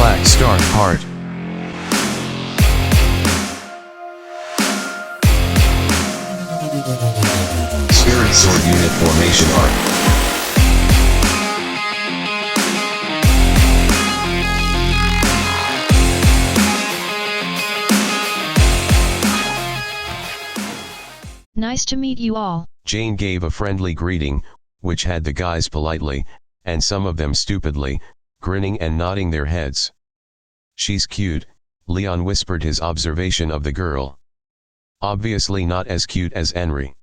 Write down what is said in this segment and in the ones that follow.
Black Star Heart. Spirit Sword Unit Formation Arc. Nice to meet you all. Jane gave a friendly greeting, which had the guys politely, and some of them stupidly, grinning and nodding their heads. "She's cute," Leon whispered his observation of the girl. Obviously not as cute as Henry.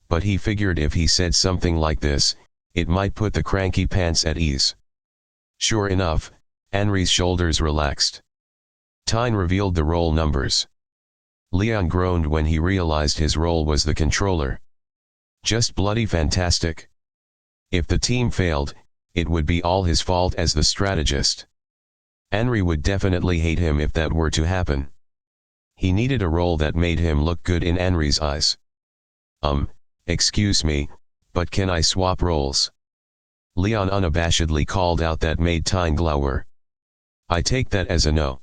But he figured if he said something like this, it might put the cranky pants at ease. Sure enough, Henry's shoulders relaxed. Tyne revealed the roll numbers. Leon groaned when he realized his role was the controller. Just bloody fantastic. If the team failed, it would be all his fault as the strategist. Henry would definitely hate him if that were to happen. He needed a role that made him look good in Henry's eyes. Excuse me, but can I swap roles?" Leon unabashedly called out. That made Tyne glower. "I take that as a no."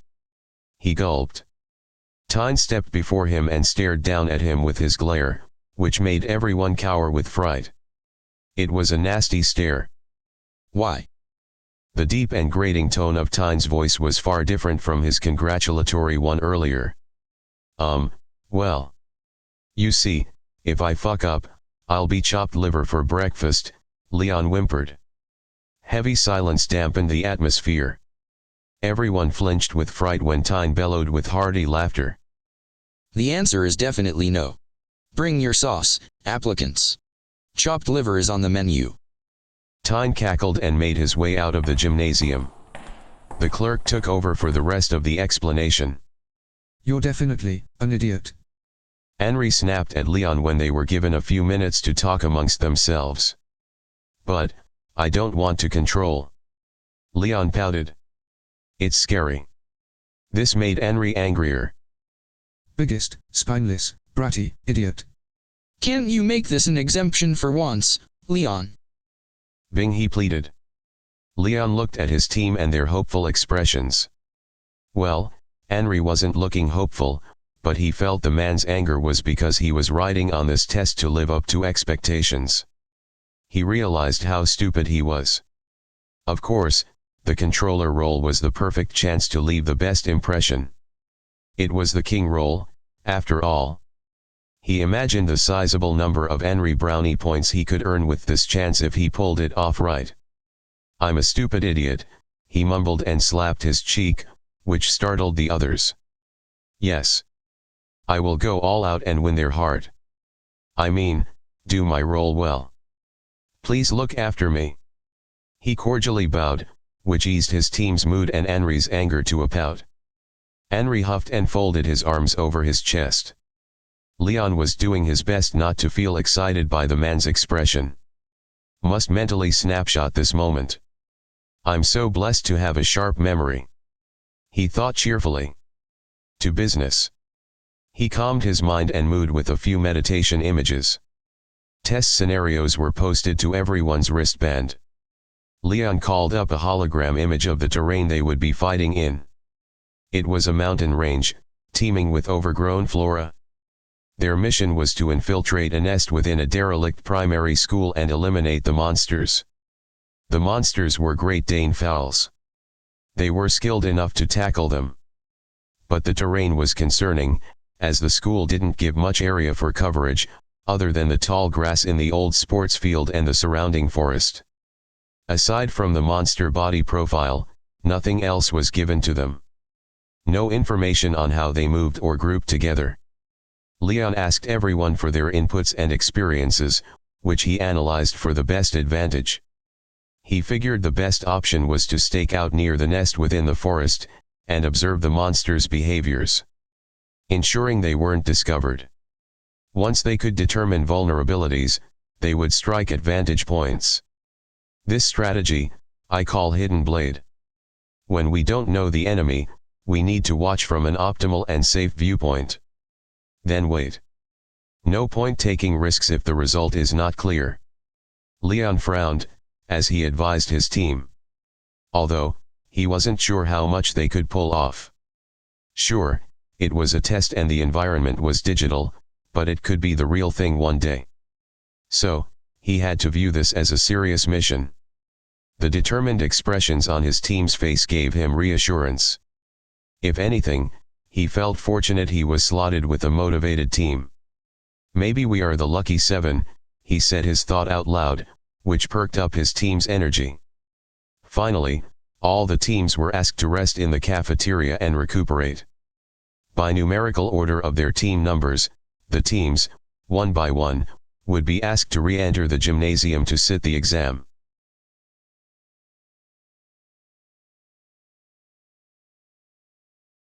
He gulped. Tyne stepped before him and stared down at him with his glare, which made everyone cower with fright. It was a nasty stare. "Why?" The deep and grating tone of Tyne's voice was far different from his congratulatory one earlier. Well. You see, if I fuck up, I'll be chopped liver for breakfast," Leon whimpered. Heavy silence dampened the atmosphere. Everyone flinched with fright when Tyne bellowed with hearty laughter. "The answer is definitely no. Bring your sauce, applicants. Chopped liver is on the menu." Tyne cackled and made his way out of the gymnasium. The clerk took over for the rest of the explanation. "You're definitely an idiot." Henry snapped at Leon when they were given a few minutes to talk amongst themselves. "But, I don't want to control." Leon pouted. "It's scary." This made Henry angrier. "Biggest, spineless, bratty, idiot." "Can't you make this an exemption for once, Leon?" Bing, he pleaded. Leon looked at his team and their hopeful expressions. Well, Henry wasn't looking hopeful, but he felt the man's anger was because he was riding on this test to live up to expectations. He realized how stupid he was. Of course, the controller role was the perfect chance to leave the best impression. It was the king role, after all. He imagined the sizable number of Henry brownie points he could earn with this chance if he pulled it off right. "I'm a stupid idiot," he mumbled and slapped his cheek, which startled the others. "Yes. I will go all out and win their heart. I mean, do my role well. Please look after me." He cordially bowed, which eased his team's mood and Henry's anger to a pout. Henry huffed and folded his arms over his chest. Leon was doing his best not to feel excited by the man's expression. Must mentally snapshot this moment. "I'm so blessed to have a sharp memory," he thought cheerfully. To business. He calmed his mind and mood with a few meditation images. Test scenarios were posted to everyone's wristband. Leon called up a hologram image of the terrain they would be fighting in. It was a mountain range, teeming with overgrown flora. Their mission was to infiltrate a nest within a derelict primary school and eliminate the monsters. The monsters were Great Dane fowls. They were skilled enough to tackle them. But the terrain was concerning, as the school didn't give much area for coverage, other than the tall grass in the old sports field and the surrounding forest. Aside from the monster body profile, nothing else was given to them. No information on how they moved or grouped together. Leon asked everyone for their inputs and experiences, which he analyzed for the best advantage. He figured the best option was to stake out near the nest within the forest, and observe the monsters' behaviors, ensuring they weren't discovered. Once they could determine vulnerabilities, they would strike at vantage points. This strategy, I call Hidden Blade. When we don't know the enemy, we need to watch from an optimal and safe viewpoint. Then wait. No point taking risks if the result is not clear. Leon frowned, as he advised his team. Although, He wasn't sure how much they could pull off. Sure, it was a test and the environment was digital, but it could be the real thing one day. So, he had to view this as a serious mission. The determined expressions on his team's face gave him reassurance. If anything, he felt fortunate he was slotted with a motivated team. Maybe we are the lucky 7, he said his thought out loud, which perked up his team's energy. Finally, all the teams were asked to rest in the cafeteria and recuperate. By numerical order of their team numbers, the teams, one by one, would be asked to re-enter the gymnasium to sit the exam.